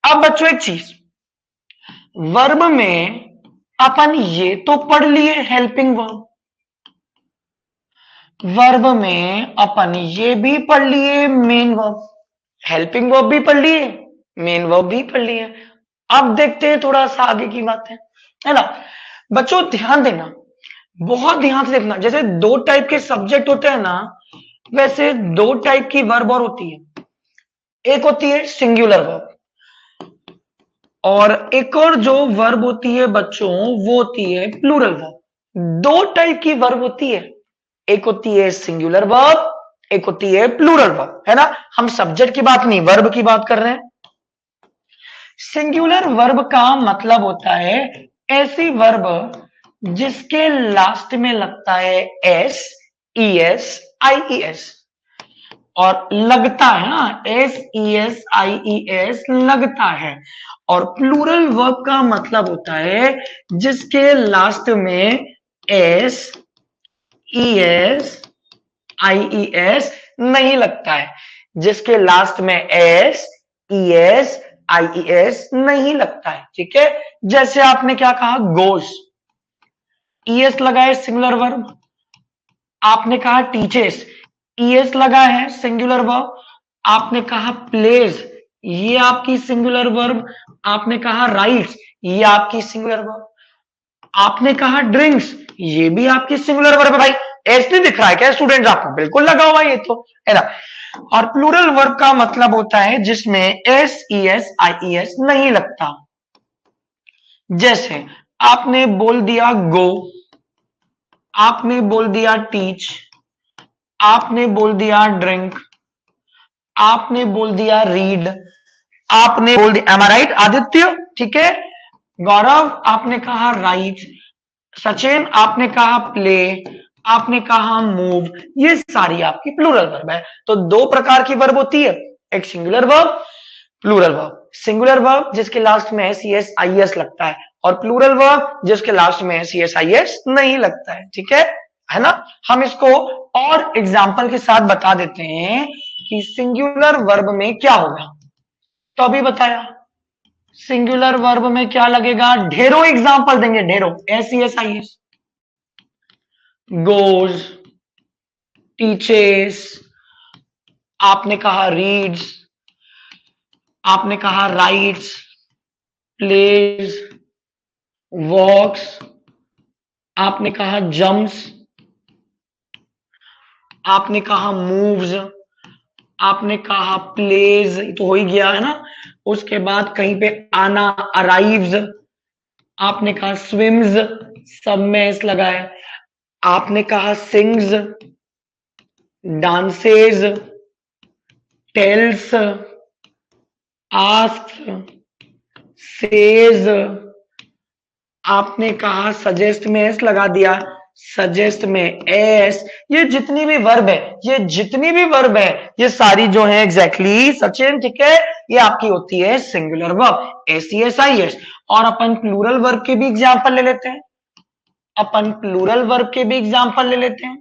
अब बच्चों एक चीज, वर्ब में अपन ये तो पढ़ लिए हेल्पिंग वर्ब, वर्ब में अपन ये भी पढ़ लिए मेन वर्ब। हेल्पिंग वर्ब भी पढ़ लिए, मेन वर्ब भी पढ़ लिए। अब देखते हैं थोड़ा सा आगे की बात है ना। बच्चों ध्यान देना, बहुत ध्यान से देखना। जैसे दो टाइप के सब्जेक्ट होते हैं ना, वैसे दो टाइप की वर्ब और होती है। एक होती है सिंगुलर वर्ब, और एक और जो वर्ब होती है बच्चों, वो होती है प्लूरल वर्ब। दो टाइप की वर्ब होती है, एक होती है सिंगुलर वर्ब, एक होती है प्लूरल वर्ब, है ना। हम सब्जेक्ट की बात नहीं, वर्ब की बात कर रहे हैं। सिंगुलर वर्ब का मतलब होता है ऐसी वर्ब जिसके लास्ट में लगता है एस, ई एस, आई ई एस, और लगता है ना, एस ई एस आई ई एस लगता है। और प्लूरल वर्ब का मतलब होता है जिसके लास्ट में एस, ई एस, आई ई एस नहीं लगता है, जिसके लास्ट में एस, ई एस, आई ई एस नहीं लगता है, ठीक है। जैसे आपने क्या कहा, गोस, ई एस लगा है सिंगुलर वर्ब। आपने कहा टीचर्स, ई एस लगा है सिंगुलर वर्ब। आपने कहा प्लेज, ये आपकी सिंगुलर वर्ब। आपने कहा राइट्स, ये आपकी सिंगुलर वर्ब। आपने कहा ड्रिंक्स, ये भी आपकी सिंगुलर वर्ब है। भाई एस नहीं दिख रहा है क्या स्टूडेंट्स आपको? बिल्कुल लगा हुआ ये तो, है ना। और प्लूरल वर्ब का मतलब होता है जिसमें एस, ई एस, आई ई एस नहीं लगता। जैसे आपने बोल दिया गो, आपने बोल दिया टीच, आपने बोल दिया ड्रिंक, आपने बोल दिया रीड, आपने बोल दिया, एम आई राइट आदित्य? ठीक है। गौरव आपने कहा राइट, सचिन आपने कहा प्ले, आपने कहा मूव, ये सारी आपकी प्लूरल वर्ब है। तो दो प्रकार की वर्ब होती है, एक singular verb, plural verb. Singular verb जिसके लास्ट में S, E S, I S लगता है, और प्लूरल वर्ब जिसके लास्ट में S, E S, I S नहीं लगता है, ठीक है ना। हम इसको और एग्जाम्पल के साथ बता देते हैं कि सिंगुलर वर्ब में क्या होगा। तो अभी बताया सिंगुलर वर्ब में क्या लगेगा, ढेरों एग्जाम्पल देंगे, ढेरों, S, E S, I S. Goes, teaches, आपने कहा रीड्स, आपने कहा राइट्स, प्लेज, वॉक्स, आपने कहा जम्प्स, आपने कहा मूव्स, आपने कहा प्लेज, तो हो ही गया है ना। उसके बाद कहीं पे आना, अराइव्स, आपने कहा स्विम्स, सब में एस लगा है। आपने कहा sings, dances, tells, asks, says, आपने कहा सजेस्ट में एस लगा दिया, सजेस्ट में एस। ये जितनी भी वर्ब है, ये जितनी भी वर्ब है, ये सारी जो है एग्जैक्टली सचिन, ठीक है, ये आपकी होती है singular verb, S, E S, I S. और अपन प्लूरल वर्ब के भी एग्जांपल ले लेते हैं, अपन प्लूरल वर्ब के भी एग्जांपल ले लेते हैं।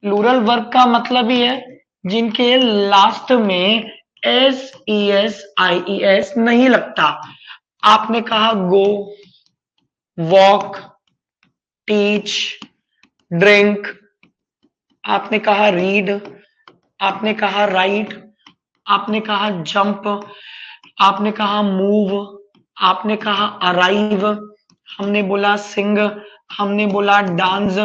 प्लूरल वर्ब का मतलब ही है जिनके लास्ट में एस, ई एस, आई ई एस नहीं लगता। आपने कहा गो, वॉक, टीच, ड्रिंक, आपने कहा रीड, आपने कहा राइट, आपने कहा जंप, आपने कहा मूव, आपने कहा अराइव, हमने बोला सिंग, हमने बोला डांस,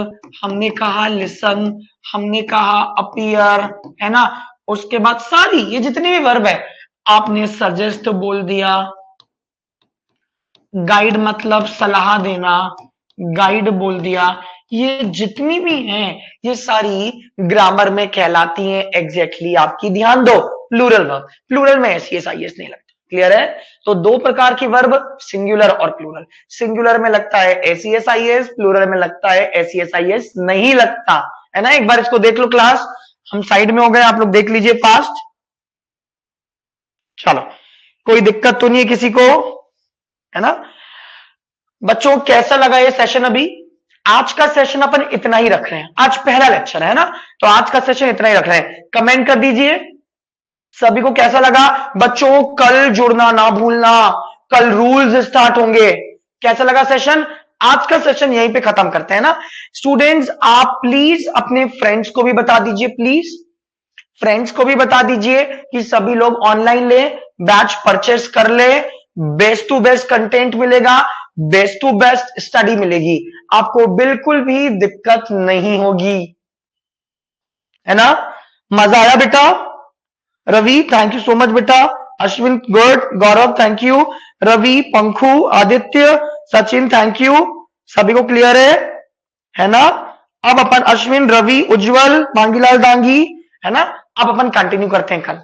हमने कहा लिसन, हमने कहा अपीयर, है ना। उसके बाद सारी ये जितनी भी वर्ब है, आपने सजेस्ट बोल दिया, गाइड मतलब सलाह देना, गाइड बोल दिया। ये जितनी भी हैं, ये सारी ग्रामर में कहलाती हैं एग्जैक्टली आपकी, ध्यान दो, प्लूरल वर्ब। प्लूरल में S, E S, I S नहीं लगता, क्लियर है। तो दो प्रकार की वर्ब, सिंगुलर और प्लूरल। सिंगुलर में लगता है S, E S, I S, plural में लगता है S, E S, I S नहीं लगता, है ना। एक बार इसको देख लो क्लास, हम साइड में हो गए, आप लोग देख लीजिए फास्ट। चलो, कोई दिक्कत तो नहीं है किसी को, है ना। बच्चों कैसा लगा ये सेशन? अभी आज का सेशन अपन इतना ही रख रहे हैं, आज पहला लेक्चर है ना, तो आज का सेशन इतना ही रख रहे हैं। कमेंट कर दीजिए सभी को कैसा लगा। बच्चों कल जुड़ना ना भूलना, कल रूल्स स्टार्ट होंगे। कैसा लगा सेशन? आज का सेशन यहीं पे खत्म करते हैं ना। स्टूडेंट्स आप प्लीज अपने फ्रेंड्स को भी बता दीजिए, प्लीज फ्रेंड्स को भी बता दीजिए कि सभी लोग ऑनलाइन ले, बैच परचेस कर ले, बेस्ट टू बेस्ट कंटेंट मिलेगा, बेस्ट टू बेस्ट स्टडी मिलेगी, आपको बिल्कुल भी दिक्कत नहीं होगी, है ना। मजा आया बेटा। Ravi thank you so much बेटा। Ashwin good, Gaurav thank you, Ravi, Pankhu, Aditya, Sachin thank you. सभी को क्लियर है ना। अब अपन अश्विन, रवि, उज्जवल, मांगीलाल डांगी, है ना। अब अपन कंटिन्यू करते हैं कल।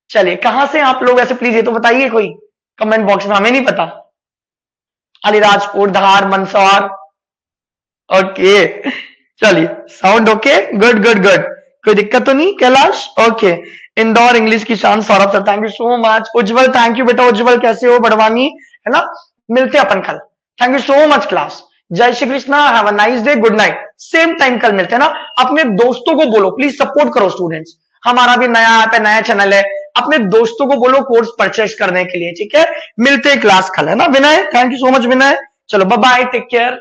चलिए कहां से आप लोग ऐसे प्लीज ये तो बताइए कोई कमेंट बॉक्स में, हमें नहीं पता। अलीराजपुर, धार, मंदसौर, ओके। चलिए sound okay, good good good, कोई दिक्कत तो नहीं कैलाश, ओके। इंदौर इंग्लिश की शान, Saurabh sir thank you so much. Ujjwal thank you बेटा, उज्जवल कैसे हो, बड़वानी, है ना। मिलते हैं अपन कल, thank you so much class. जय Shri Krishna, have a nice day, good night. Same time कल मिलते हैं ना। अपने दोस्तों को बोलो प्लीज, सपोर्ट करो स्टूडेंट्स, हमारा भी नया ऐप है, नया चैनल है, अपने दोस्तों को बोलो कोर्स परचेज करने के लिए, ठीक है। मिलते हैं क्लास कल, है ना। विनय थैंक यू सो मच विनय, चलो बाय बाय, टेक केयर।